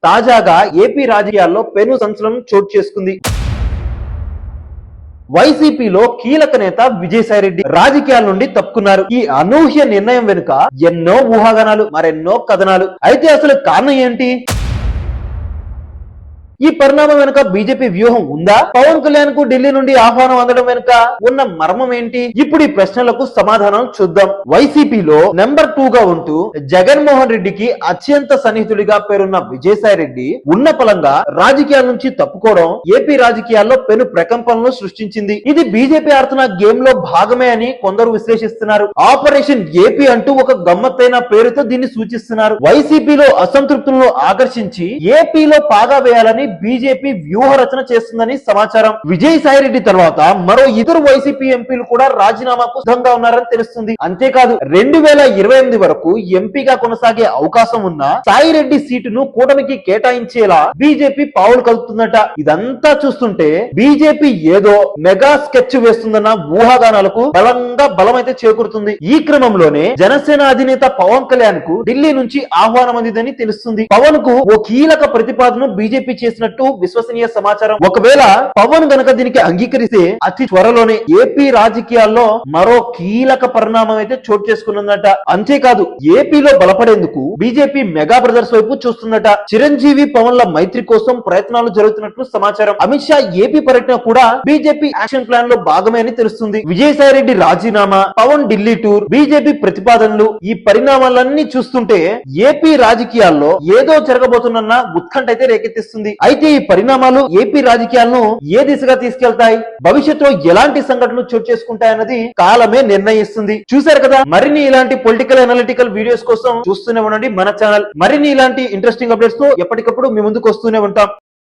తాజాగా ఏపీ రాజకీయాల్లో పెను సంచలనం చోటు చేసుకుంది. వైసీపీలో కీలక నేత విజయసాయిరెడ్డి రాజకీయాల నుండి తప్పుకున్నారు. ఈ అనూహ్య నిర్ణయం వెనుక ఎన్నో ఊహాగానాలు, మరెన్నో కథనాలు. అయితే అసలు కారణం ఏంటి? ఈ పరిణామం వెనుక బీజేపీ వ్యూహం ఉందా? పవన్ కళ్యాణ్ కు ఢిల్లీ నుండి ఆహ్వానం అందడం వెనుక ఉన్న మర్మం ఏంటి? ఇప్పుడు ఈ ప్రశ్నలకు సమాధానం చూద్దాం. వైసీపీలో నెంబర్ 2 గా ఉంటూ జగన్మోహన్ రెడ్డికి అత్యంత సన్నిహితుడిగా పేరున్న విజయసాయి రెడ్డి ఉన్న పలంగా రాజకీయాల నుంచి తప్పుకోవడం ఏపీ రాజకీయాల్లో పెను ప్రకంపనలు సృష్టించింది. ఇది బీజేపీ ఆడుతున్న గేమ్ లో భాగమే అని కొందరు విశ్లేషిస్తున్నారు. ఆపరేషన్ ఏపీ అంటూ ఒక గమ్మత్తైన పేరుతో దీన్ని సూచిస్తున్నారు. వైసీపీలో అసంతృప్తులను ఆకర్షించి ఏపీలో పాగా వేయాలని బీజేపీ వ్యూహ రచన చేస్తుందని సమాచారం. విజయసాయి రెడ్డి తర్వాత మరో ఇద్దరు వైసీపీ ఎంపీలు కూడా రాజీనామాకు సిద్ధంగా ఉన్నారని తెలుస్తుంది. అంతేకాదు 2028 వరకు ఎంపీగా కొనసాగే అవకాశం ఉన్న సాయిరెడ్డి సీటును కూటమికి కేటాయించేలా బీజేపీ పావులు కలుపుతుందట. ఇదంతా చూస్తుంటే బీజేపీ ఏదో మెగా స్కెచ్ వేస్తుందన్న ఊహాగానాలకు బలంగా బలమైతే చేకూరుతుంది. ఈ క్రమంలోనే జనసేన అధినేత పవన్ కళ్యాణ్ కు ఢిల్లీ నుంచి ఆహ్వానం అందిందని తెలుస్తుంది. పవన్ కు ఓ కీలక ప్రతిపాదన బీజేపీ చేసినట్టు విశ్వసనీయ సమాచారం. ఒకవేళ పవన్ గనక దీనికి అంగీకరిస్తే అతి త్వరలోనే ఏపీ రాజకీయాల్లో మరో కీలక పరిణామం అయితే చోటు చేసుకున్నదట. అంతేకాదు ఏపీలో బలపడేందుకు బీజేపీ మెగా బ్రదర్స్ వైపు చూస్తుందట. చిరంజీవి పవన్ ల మైత్రి కోసం ప్రయత్నాలు జరుగుతున్నట్లు సమాచారం. అమిత్ షా ఏపీ పర్యటన కూడా బీజేపీ యాక్షన్ ప్లాన్ లో భాగమే అని తెలుస్తుంది. విజయసాయి రెడ్డి రాజీనామా, పవన్ ఢిల్లీ టూర్, బీజేపీ ప్రతిపాదనలు, ఈ పరిణామాలన్నీ చూస్తుంటే ఏపీ రాజకీయాల్లో ఏదో జరగబోతున్న ఉత్కంఠ అయితే రేకెత్తిస్తుంది. అయితే ఈ పరిణామాలు ఏపీ రాజకీయాలను ఏ దిశగా తీసుకెళ్తాయి, భవిష్యత్తులో ఎలాంటి సంఘటనలు చోటు చేసుకుంటాయన్నది కాలమే నిర్ణయిస్తుంది. చూశారు కదా, మరిన్ని ఇలాంటి పొలిటికల్ అనలిటికల్ వీడియోస్ కోసం చూస్తూనే ఉండండి మన ఛానల్. మరిన్ని ఇలాంటి ఇంట్రెస్టింగ్ అప్డేట్స్ తో ఎప్పటికప్పుడు మీ ముందుకు వస్తూనే ఉంటాం.